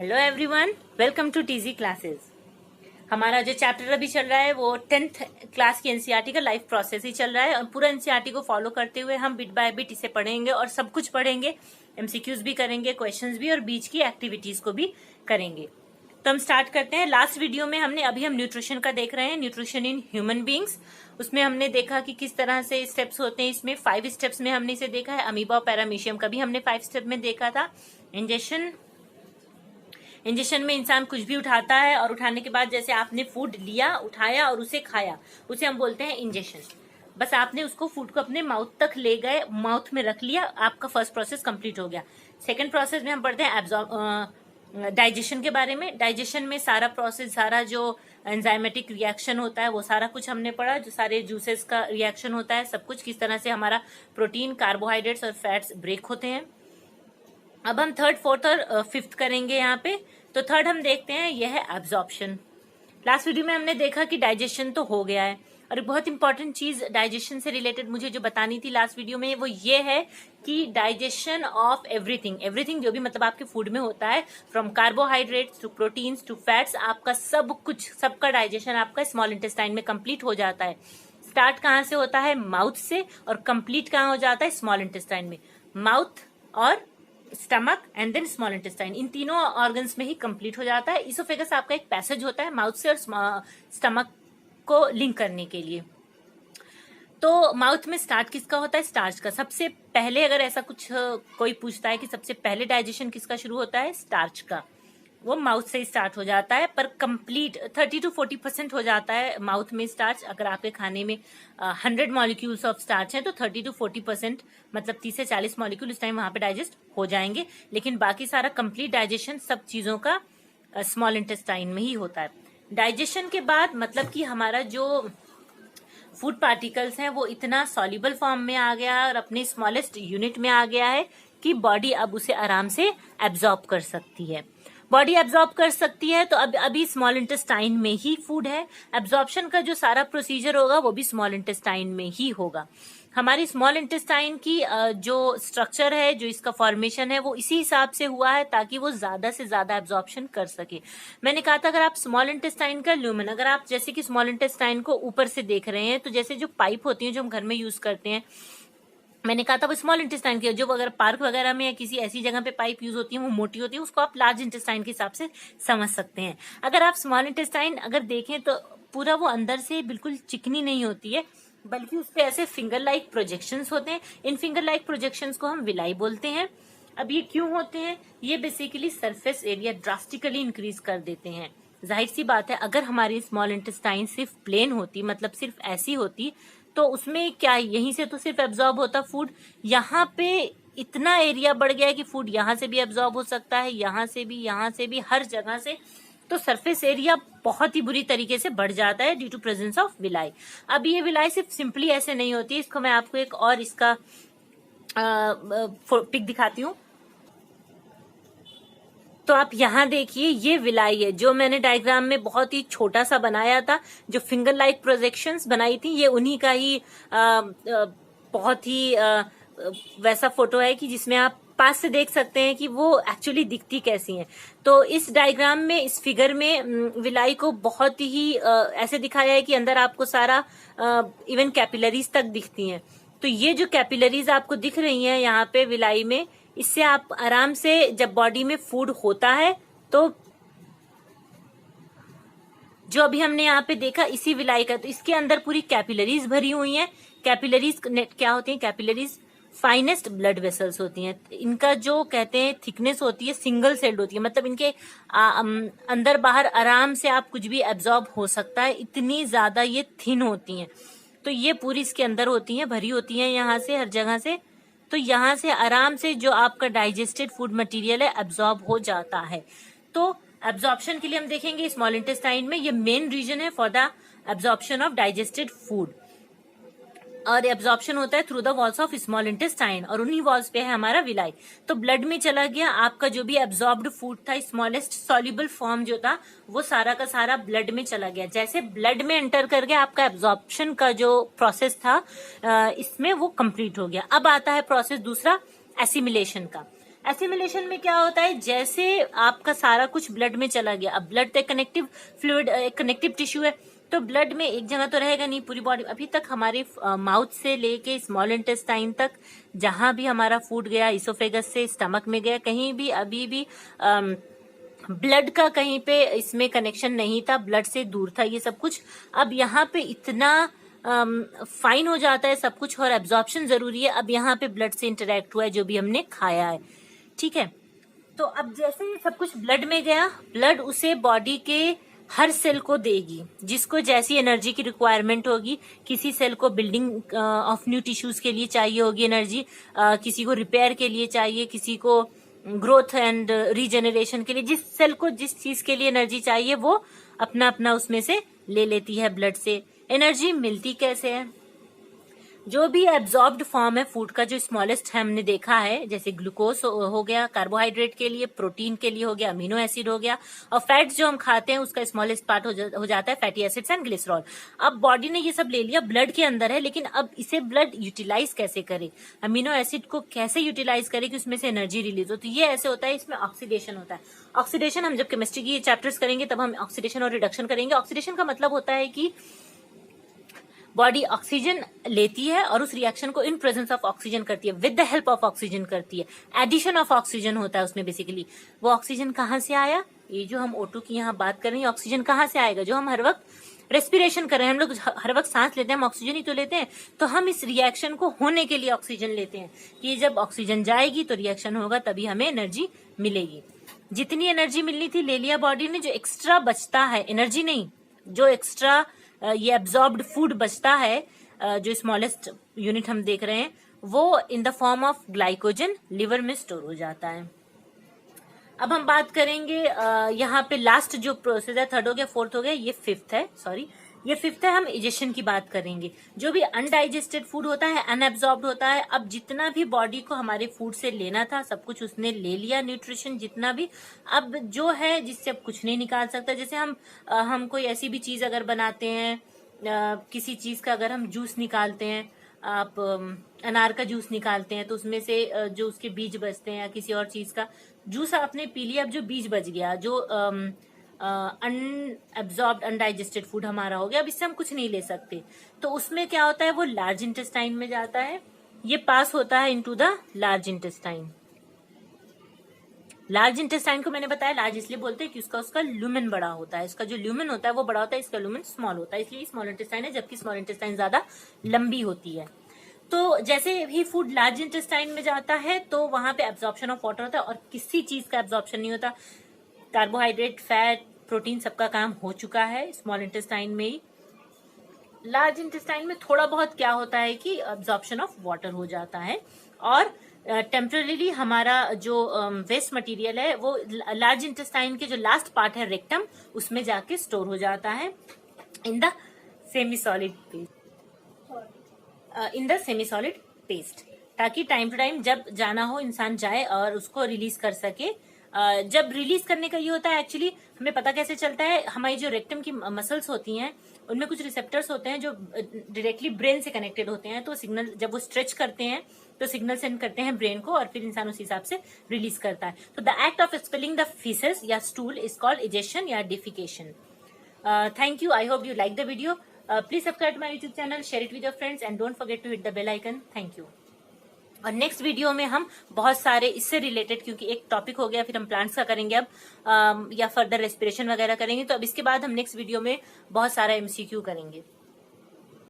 Hello everyone, welcome to TG classes. हमारा जो chapter अभी चल रहा है वो 10th क्लास की एनसीईआरटी का लाइफ प्रोसेस ही चल रहा है और पूरा एनसीईआरटी को फॉलो करते हुए हम बिट बाय बिट इसे पढ़ेंगे और सब कुछ पढ़ेंगे। एमसीक्यूज भी करेंगे, क्वेश्चंस भी और बीच की एक्टिविटीज को भी करेंगे। तो हम स्टार्ट करते हैं। लास्ट वीडियो में हम न्यूट्रिशन का देख रहे हैं, न्यूट्रिशन इन ह्यूमन बींग्स। उसमें हमने देखा कि किस तरह से स्टेप्स होते हैं। इसमें 5 स्टेप्स में हमने इसे देखा है। अमीबा और पैरामीशियम का भी हमने 5 स्टेप में देखा था। इंजेक्शन में इंसान कुछ भी उठाता है और उठाने के बाद जैसे आपने फूड लिया, उठाया और उसे खाया, उसे हम बोलते हैं इंजेक्शन। बस आपने उसको फूड को अपने माउथ तक ले गए, माउथ में रख लिया, आपका फर्स्ट प्रोसेस कंप्लीट हो गया। सेकंड प्रोसेस में हम पढ़ते हैं डाइजेशन के बारे में। डाइजेशन में सारा प्रोसेस, सारा जो एंजाइमेटिक रिएक्शन होता है वो सारा कुछ हमने पढ़ा। जो सारे जूसेस का रिएक्शन होता है, सब कुछ, किस तरह से हमारा प्रोटीन, कार्बोहाइड्रेट्स और फैट्स ब्रेक होते हैं। अब हम थर्ड, फोर्थ और फिफ्थ करेंगे यहाँ पे। तो थर्ड हम देखते हैं, यह है एब्जॉर्प्शन। लास्ट वीडियो में हमने देखा कि डाइजेशन तो हो गया है और एक बहुत इंपॉर्टेंट चीज डाइजेशन से रिलेटेड मुझे जो बतानी थी लास्ट वीडियो में, वो ये है कि डाइजेशन ऑफ एवरीथिंग जो भी मतलब आपके फूड में होता है, from carbohydrates to proteins to fats, आपका सब कुछ, सबका डाइजेशन आपका स्मॉल इंटेस्टाइन में कंप्लीट हो जाता है। स्टार्ट कहाँ से होता है? माउथ से, और कंप्लीट कहाँ हो जाता है? स्मॉल इंटेस्टाइन में। माउथ और stomach and then small intestine, इन तीनों ऑर्गन्स में ही कंप्लीट हो जाता है। इसोफेगस आपका एक पैसेज होता है माउथ से और स्टमक को लिंक करने के लिए। तो माउथ में स्टार्ट किसका होता है? स्टार्च का। सबसे पहले अगर ऐसा कुछ कोई पूछता है कि सबसे पहले डाइजेशन किसका शुरू होता है, स्टार्च का, वो माउथ से ही स्टार्ट हो जाता है। पर कंप्लीट 30 to 40% हो जाता है माउथ में स्टार्च। अगर आपके खाने में 100 मॉलिक्यूल्स ऑफ स्टार्च है तो 30 to 40%, मतलब 30 से 40 मॉलिक्यूल उस टाइम वहां पे डाइजेस्ट हो जाएंगे। लेकिन बाकी सारा कंप्लीट डाइजेशन सब चीजों का स्मॉल इंटेस्टाइन में ही होता है। डाइजेशन के बाद मतलब कि हमारा जो फूड पार्टिकल्स हैं वो इतना सॉल्युबल फॉर्म में आ गया है और अपने स्मॉलेस्ट यूनिट में आ गया है कि बॉडी अब उसे आराम से एब्जॉर्ब कर सकती है। बॉडी एब्जॉर्ब कर सकती है तो अब अभी स्मॉल इंटेस्टाइन में ही फूड है। एब्जॉर्प्शन का जो सारा प्रोसीजर होगा वो भी स्मॉल इंटेस्टाइन में ही होगा। हमारी स्मॉल इंटेस्टाइन की जो स्ट्रक्चर है, जो इसका फॉर्मेशन है, वो इसी हिसाब से हुआ है ताकि वो ज्यादा से ज्यादा एब्जॉर्प्शन कर सके। मैंने कहा था अगर आप स्मॉल इंटेस्टाइन का ल्यूमेन, अगर आप जैसे कि स्मॉल इंटेस्टाइन को ऊपर से देख रहे हैं तो जैसे जो पाइप होती है जो हम घर में यूज करते हैं, मैंने कहा था वो स्मॉल इंटेस्टाइन की, जो अगर पार्क वगैरह में या किसी ऐसी जगह पे पाइप यूज होती है वो मोटी होती है, उसको आप लार्ज इंटेस्टाइन के हिसाब से समझ सकते हैं। अगर आप स्मॉल इंटेस्टाइन अगर देखें तो पूरा वो अंदर से बिल्कुल चिकनी नहीं होती है, बल्कि उस पे ऐसे फिंगर लाइक प्रोजेक्शंस होते हैं। इन फिंगर लाइक प्रोजेक्शंस को हम विलाई बोलते हैं। अब ये क्यों होते हैं? ये basically surface area drastically increase कर देते हैं। जाहिर सी बात है, अगर हमारी स्मॉल इंटेस्टाइन सिर्फ प्लेन होती, मतलब सिर्फ ऐसी होती, तो उसमें क्या, यहीं से तो सिर्फ एब्जॉर्ब होता फूड। यहाँ पे इतना एरिया बढ़ गया है कि फूड यहाँ से भी एब्जॉर्ब हो सकता है, यहाँ से भी, हर जगह से। तो सरफेस एरिया बहुत ही बुरी तरीके से बढ़ जाता है due to presence of villi. अब ये विलाई सिर्फ सिंपली ऐसे नहीं होती, इसको मैं आपको एक और इसका पिक दिखाती हूँ। तो आप यहाँ देखिए, ये विलाई है जो मैंने डायग्राम में बहुत ही छोटा सा बनाया था। जो फिंगर लाइक प्रोजेक्शंस बनाई थी, ये उन्हीं का ही बहुत ही वैसा फोटो है कि जिसमें आप पास से देख सकते हैं कि वो एक्चुअली दिखती कैसी हैं। तो इस डायग्राम में, इस फिगर में विलाई को बहुत ही ऐसे दिखाया है कि अंदर आपको सारा इवन कैपिलरीज तक दिखती हैं। तो ये जो कैपिलरीज आपको दिख रही हैं यहाँ पे विलाई में, इससे आप आराम से, जब बॉडी में फूड होता है तो जो अभी हमने यहाँ पे देखा इसी विलाई का, तो इसके अंदर पूरी कैपिलरीज भरी हुई हैं। कैपिलरीज क्या होती हैं? कैपिलरीज फाइनेस्ट ब्लड वेसल्स होती हैं। इनका जो कहते हैं थिकनेस होती है, सिंगल सेल्ड होती है, मतलब इनके अंदर बाहर आराम से आप कुछ भी एब्जॉर्ब हो सकता है, इतनी ज्यादा ये थिन होती हैं। तो ये पूरी इसके अंदर होती हैं, भरी होती हैं यहाँ से, हर जगह से। तो यहाँ से आराम से जो आपका डाइजेस्टेड फूड मटेरियल है एब्जॉर्ब हो जाता है। तो एब्जॉर्प्शन के लिए हम देखेंगे स्मॉल इंटेस्टाइन में ये मेन रीजन है for the absorption of digested food, और एब्जॉर्प्शन होता है through the walls of small intestine, और उन्हीं वॉल्स पे है हमारा विलाई। तो ब्लड में चला गया, आपका जो भी एब्जॉर्ब्ड फूड था, स्मॉलेस्ट सॉल्युबल फॉर्म जो था, वो सारा का सारा ब्लड में चला गया। जैसे ब्लड में एंटर कर गया, आपका एब्जॉर्प्शन का जो प्रोसेस था इसमें वो कंप्लीट हो गया। अब आता है प्रोसेस दूसरा, एसिमिलेशन का। एसिमिलेशन में क्या होता है, जैसे आपका सारा कुछ ब्लड में चला गया। अब ब्लड तो एक कनेक्टिव फ्लूइड, एक कनेक्टिव टिश्यू है, तो ब्लड में एक जगह तो रहेगा नहीं, पूरी बॉडी। अभी तक हमारे माउथ से लेके स्मॉल इंटेस्टाइन तक जहां भी हमारा फूड गया, इसोफेगस से स्टमक में गया, कहीं भी अभी भी ब्लड का कहीं पे इसमें कनेक्शन नहीं था, ब्लड से दूर था ये सब कुछ। अब यहाँ पे इतना फाइन हो जाता है सब कुछ, और एब्जॉर्प्शन जरूरी है। अब यहाँ पे ब्लड से इंटरेक्ट हुआ है जो भी हमने खाया है, ठीक है। तो अब जैसे ये सब कुछ ब्लड में गया, ब्लड उसे बॉडी के हर सेल को देगी, जिसको जैसी एनर्जी की रिक्वायरमेंट होगी। किसी सेल को बिल्डिंग ऑफ न्यू टिश्यूज के लिए चाहिए होगी एनर्जी, किसी को रिपेयर के लिए चाहिए, किसी को ग्रोथ एंड रीजेनरेशन के लिए। जिस सेल को जिस चीज के लिए एनर्जी चाहिए वो अपना अपना उसमें से ले लेती है ब्लड से। एनर्जी मिलती कैसे है, जो भी एब्जॉर्ब्ड फॉर्म है फूड का, जो स्मॉलेस्ट हमने देखा है, जैसे ग्लूकोज हो गया कार्बोहाइड्रेट के लिए, प्रोटीन के लिए हो गया अमीनो एसिड हो गया, और फैट्स जो हम खाते हैं उसका स्मॉलेस्ट पार्ट हो जाता है फैटी एसिड्स एंड ग्लिसरॉल। अब बॉडी ने ये सब ले लिया, ब्लड के अंदर है, लेकिन अब इसे ब्लड यूटिलाइज कैसे करे, अमीनो एसिड को कैसे यूटिलाइज करे कि उसमें से एनर्जी रिलीज हो। तो ये ऐसे होता है, इसमें ऑक्सीडेशन होता है। ऑक्सीडेशन हम जब केमिस्ट्री की चैप्टर्स करेंगे तब हम ऑक्सीडेशन और रिडक्शन करेंगे। ऑक्सीडेशन का मतलब होता है कि बॉडी ऑक्सीजन लेती है और उस रिएक्शन को इन प्रेजेंस ऑफ ऑक्सीजन करती है, with the help of oxygen करती है। एडिशन ऑफ ऑक्सीजन होता है उसमें बेसिकली। वो ऑक्सीजन कहाँ से आया, ये जो हम O2 की यहाँ बात कर रहे हैं, ऑक्सीजन कहाँ से आएगा, जो हम हर वक्त रेस्पिरेशन कर रहे हैं, हम लोग हर वक्त सांस लेते हैं, हम ऑक्सीजन ही तो लेते हैं। तो हम इस रिएक्शन को होने के लिए ऑक्सीजन लेते हैं, कि जब ऑक्सीजन जाएगी तो रिएक्शन होगा, तभी हमें एनर्जी मिलेगी। जितनी एनर्जी मिलनी थी ले लिया बॉडी ने, जो एक्स्ट्रा बचता है, एनर्जी नहीं, जो एक्स्ट्रा ये एब्जॉर्ब्ड फूड बचता है, जो स्मॉलेस्ट यूनिट हम देख रहे हैं, वो in the form of glycogen liver में स्टोर हो जाता है। अब हम बात करेंगे यहाँ पे लास्ट जो प्रोसेस है, थर्ड हो गया, फोर्थ हो गया, ये फिफ्थ है, सॉरी ये फिफ्थ है। हम इजेशन की बात करेंगे। जो भी अनडाइजेस्टेड फूड होता है, अनएब्जॉर्ब्ड होता है। अब जितना भी बॉडी को हमारे फूड से लेना था सब कुछ उसने ले लिया, न्यूट्रिशन जितना भी। अब जो है जिससे अब कुछ नहीं निकाल सकता, जैसे हम कोई ऐसी भी चीज अगर बनाते हैं, किसी चीज का अगर हम जूस निकालते हैं, आप अनार का जूस निकालते हैं तो उसमें से जो उसके बीज बचते हैं, या किसी और चीज का जूस आपने पी लिया, अब जो बीज बच गया, जो अनएब्जॉर्ब्ड अनडाइजेस्टेड फूड हमारा हो गया, अब इससे हम कुछ नहीं ले सकते। तो उसमें क्या होता है, वो लार्ज इंटेस्टाइन में जाता है, ये पास होता है into the large intestine. Large intestine को मैंने बताया लार्ज इसलिए बोलते हैं कि उसका ल्यूमेन बड़ा होता है, इसका जो ल्यूमेन होता है वो बड़ा होता है, इसका ल्यूमेन स्मॉल होता है, इसलिए स्मॉल इंटेस्टाइन है, जबकि स्मॉल इंटेस्टाइन ज्यादा लंबी होती है। तो जैसे ही फूड लार्ज इंटेस्टाइन में जाता है तो वहां पे एब्जॉर्प्शन ऑफ वाटर होता है, और किसी चीज का एब्जॉर्प्शन नहीं होता। कार्बोहाइड्रेट, फैट, प्रोटीन सबका काम हो चुका है स्मॉल इंटेस्टाइन में ही। लार्ज इंटेस्टाइन में थोड़ा बहुत क्या होता है कि एब्जॉर्प्शन ऑफ वाटर हो जाता है, और टेम्पररीली हमारा जो वेस्ट मटेरियल है वो लार्ज इंटेस्टाइन के जो लास्ट पार्ट है रेक्टम, उसमें जाके स्टोर हो जाता है in the semi solid paste, ताकि टाइम टू टाइम जब जाना हो इंसान जाए और उसको रिलीज कर सके। जब रिलीज करने का ये होता है, एक्चुअली हमें पता कैसे चलता है, हमारी जो रेक्टम की मसल्स होती हैं उनमें कुछ रिसेप्टर्स होते हैं जो डायरेक्टली ब्रेन से कनेक्टेड होते हैं। तो सिग्नल जब वो स्ट्रेच करते हैं तो सिग्नल सेंड करते हैं ब्रेन को, और फिर इंसान उस हिसाब से रिलीज करता है। तो the act of expelling the faeces या स्टूल इज कॉल्ड इजेशन या defecation. Thank you, I hope you like the video. Please subscribe to my YouTube channel, share it with your friends and don't forget to hit the bell icon. Thank you. और next video में हम बहुत सारे इससे related, क्योंकि एक topic हो गया, फिर हम प्लांट्स का करेंगे अब, या फर्दर रेस्पिरेशन वगैरह करेंगे। तो अब इसके बाद हम नेक्स्ट वीडियो में बहुत सारा MCQ करेंगे।